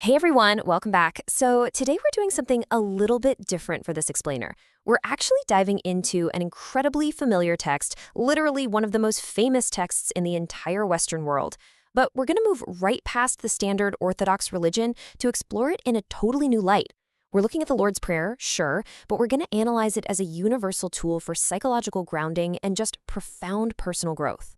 Hey everyone, welcome back. So, today we're doing something a little bit different for this explainer. We're actually diving into an incredibly familiar text, literally one of the most famous texts in the entire Western world. But we're going to move right past the standard Orthodox religion to explore it in a totally new light. We're looking at the Lord's Prayer, sure, but we're going to analyze it as a universal tool for psychological grounding and just profound personal growth.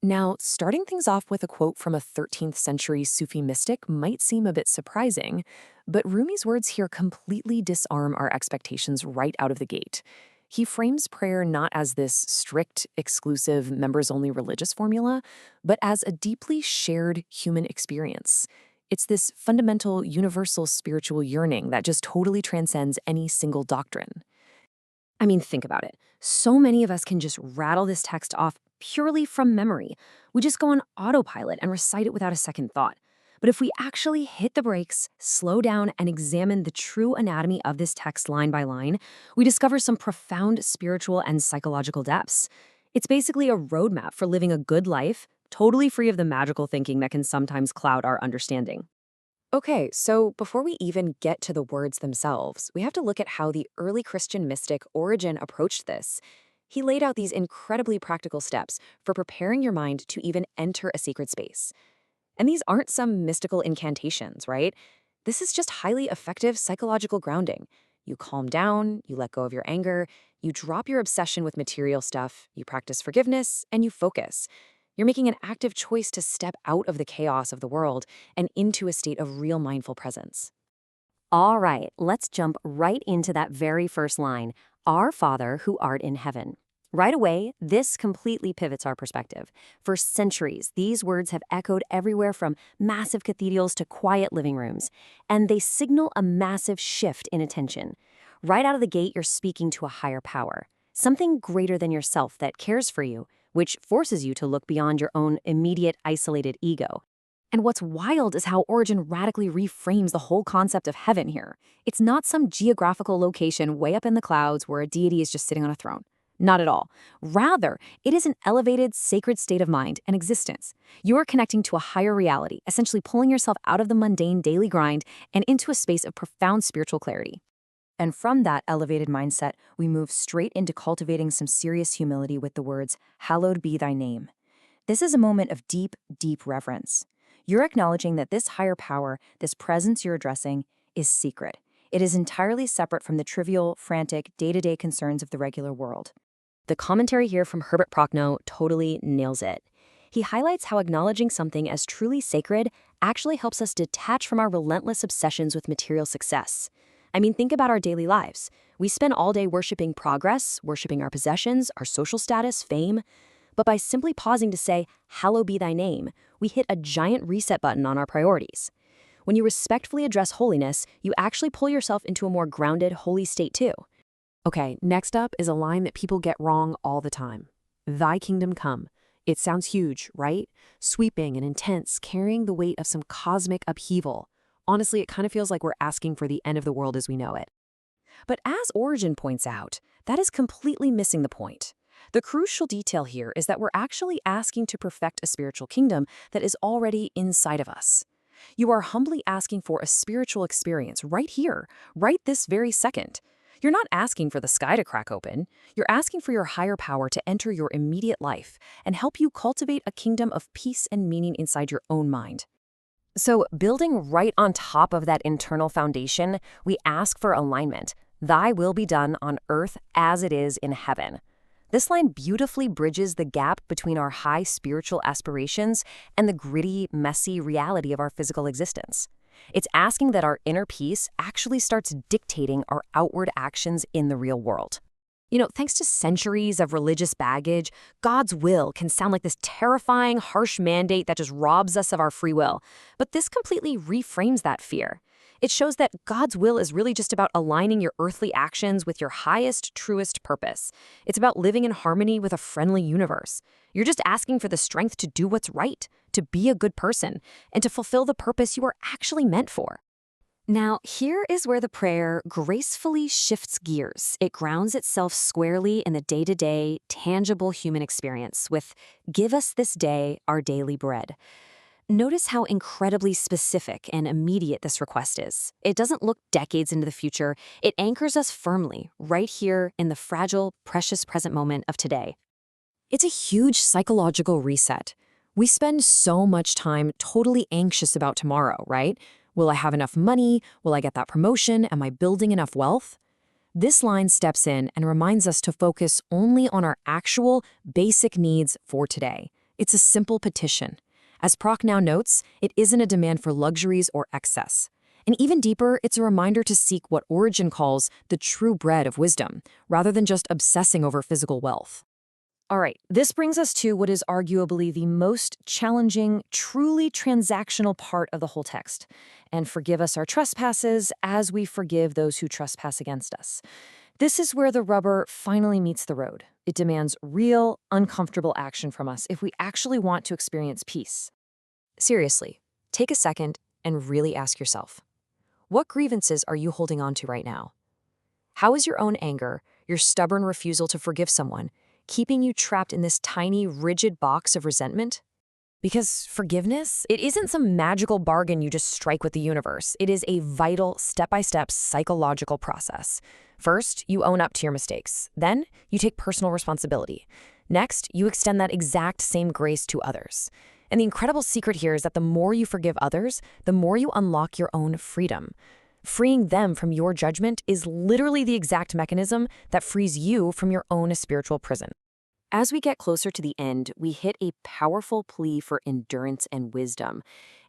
Now, starting things off with a quote from a 13th century Sufi mystic might seem a bit surprising, but Rumi's words here completely disarm our expectations right out of the gate. He frames prayer not as this strict, exclusive, members only religious formula, but as a deeply shared human experience. It's this fundamental, universal spiritual yearning that just totally transcends any single doctrine. I mean, think about it. So many of us can just rattle this text off purely from memory. We just go on autopilot and recite it without a second thought. But if we actually hit the brakes, slow down, and examine the true anatomy of this text line by line, we discover some profound spiritual and psychological depths. It's basically a roadmap for living a good life, totally free of the magical thinking that can sometimes cloud our understanding. Okay, so before we even get to the words themselves, we have to look at how the early Christian mystic Origen approached this. He laid out these incredibly practical steps for preparing your mind to even enter a sacred space. And these aren't some mystical incantations, right? This is just highly effective psychological grounding. You calm down, you let go of your anger, you drop your obsession with material stuff, you practice forgiveness, and you focus. You're making an active choice to step out of the chaos of the world and into a state of real mindful presence. All right, let's jump right into that very first line, Our Father who art in heaven. Right away, this completely pivots our perspective. For centuries, these words have echoed everywhere from massive cathedrals to quiet living rooms, and they signal a massive shift in attention. Right out of the gate, you're speaking to a higher power, something greater than yourself that cares for you, which forces you to look beyond your own immediate, isolated ego. And what's wild is how Origin radically reframes the whole concept of heaven here. It's not some geographical location way up in the clouds where a deity is just sitting on a throne. Not at all. Rather, it is an elevated, sacred state of mind and existence. You are connecting to a higher reality, essentially pulling yourself out of the mundane daily grind and into a space of profound spiritual clarity. And from that elevated mindset, we move straight into cultivating some serious humility with the words, Hallowed be thy name. This is a moment of deep, deep reverence. You're acknowledging that this higher power, this presence you're addressing, is secret. It is entirely separate from the trivial, frantic, day-to-day concerns of the regular world. The commentary here from Herbert Prochnow totally nails it. He highlights how acknowledging something as truly sacred actually helps us detach from our relentless obsessions with material success. I mean, think about our daily lives. We spend all day worshiping progress, worshiping our possessions, our social status, fame. But by simply pausing to say, Hallowed be thy name, we hit a giant reset button on our priorities. When you respectfully address holiness, you actually pull yourself into a more grounded, holy state too. Okay, next up is a line that people get wrong all the time. Thy kingdom come. It sounds huge, right? Sweeping and intense, carrying the weight of some cosmic upheaval. Honestly, it kind of feels like we're asking for the end of the world as we know it. But as Origen points out, that is completely missing the point. The crucial detail here is that we're actually asking to perfect a spiritual kingdom that is already inside of us. You are humbly asking for a spiritual experience right here, right this very second. You're not asking for the sky to crack open. You're asking for your higher power to enter your immediate life and help you cultivate a kingdom of peace and meaning inside your own mind. So, building right on top of that internal foundation, we ask for alignment. Thy will be done on earth as it is in heaven. This line beautifully bridges the gap between our high spiritual aspirations and the gritty, messy reality of our physical existence. It's asking that our inner peace actually starts dictating our outward actions in the real world. Thanks to centuries of religious baggage, God's will can sound like this terrifying, harsh mandate that just robs us of our free will. But this completely reframes that fear. It shows that God's will is really just about aligning your earthly actions with your highest, truest purpose. It's about living in harmony with a friendly universe. You're just asking for the strength to do what's right, to be a good person, and to fulfill the purpose you are actually meant for. Now, here is where the prayer gracefully shifts gears. It grounds itself squarely in the day-to-day, tangible human experience with, Give us this day our daily bread. Notice how incredibly specific and immediate this request is. It doesn't look decades into the future. It anchors us firmly, right here in the fragile, precious present moment of today. It's a huge psychological reset. We spend so much time totally anxious about tomorrow, right? Will I have enough money? Will I get that promotion? Am I building enough wealth? This line steps in and reminds us to focus only on our actual, basic needs for today. It's a simple petition. As Prochnow notes, it isn't a demand for luxuries or excess. And even deeper, it's a reminder to seek what Origen calls the true bread of wisdom, rather than just obsessing over physical wealth. All right, this brings us to what is arguably the most challenging, truly transactional part of the whole text. And forgive us our trespasses as we forgive those who trespass against us. This is where the rubber finally meets the road. It demands real, uncomfortable action from us if we actually want to experience peace. Seriously, take a second and really ask yourself, what grievances are you holding on to right now? How is your own anger, your stubborn refusal to forgive someone, keeping you trapped in this tiny, rigid box of resentment? Because forgiveness, it isn't some magical bargain you just strike with the universe. It is a vital, step-by-step psychological process. First, you own up to your mistakes. Then, you take personal responsibility. Next, you extend that exact same grace to others. And the incredible secret here is that the more you forgive others, the more you unlock your own freedom. Freeing them from your judgment is literally the exact mechanism that frees you from your own spiritual prison. As we get closer to the end, we hit a powerful plea for endurance and wisdom,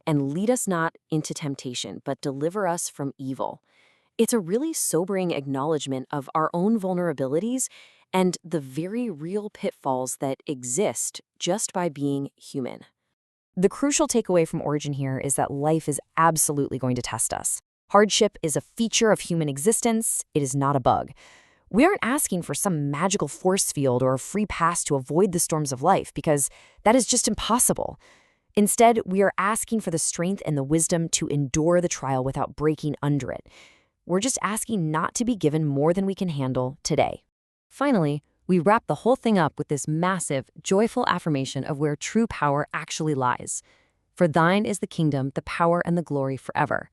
and lead us not into temptation, but deliver us from evil. It's a really sobering acknowledgement of our own vulnerabilities and the very real pitfalls that exist just by being human. The crucial takeaway from Origen here is that life is absolutely going to test us. Hardship is a feature of human existence. It is not a bug. We aren't asking for some magical force field or a free pass to avoid the storms of life, because that is just impossible. Instead, we are asking for the strength and the wisdom to endure the trial without breaking under it. We're just asking not to be given more than we can handle today. Finally, we wrap the whole thing up with this massive, joyful affirmation of where true power actually lies. For thine is the kingdom, the power, and the glory forever.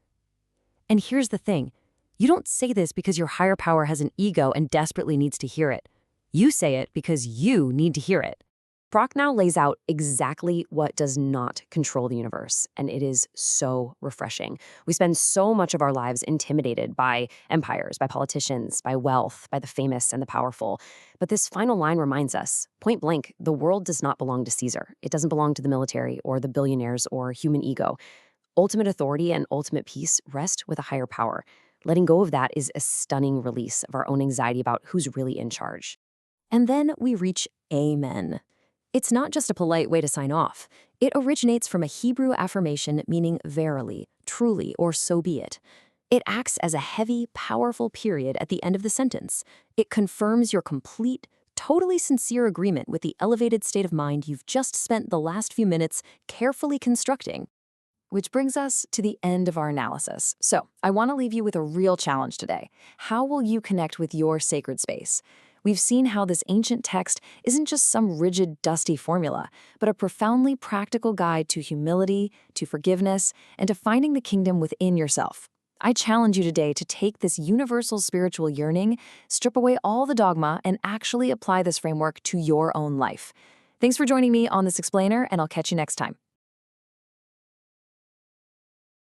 And here's the thing. You don't say this because your higher power has an ego and desperately needs to hear it. You say it because you need to hear it. Prochnow lays out exactly what does not control the universe, and it is so refreshing. We spend so much of our lives intimidated by empires, by politicians, by wealth, by the famous and the powerful. But this final line reminds us, point blank, the world does not belong to Caesar. It doesn't belong to the military or the billionaires or human ego. Ultimate authority and ultimate peace rest with a higher power. Letting go of that is a stunning release of our own anxiety about who's really in charge. And then we reach Amen. It's not just a polite way to sign off. It originates from a Hebrew affirmation meaning verily, truly, or so be it. It acts as a heavy, powerful period at the end of the sentence. It confirms your complete, totally sincere agreement with the elevated state of mind you've just spent the last few minutes carefully constructing. Which brings us to the end of our analysis. So, I want to leave you with a real challenge today. How will you connect with your sacred space? We've seen how this ancient text isn't just some rigid, dusty formula, but a profoundly practical guide to humility, to forgiveness, and to finding the kingdom within yourself. I challenge you today to take this universal spiritual yearning, strip away all the dogma, and actually apply this framework to your own life. Thanks for joining me on this explainer, and I'll catch you next time.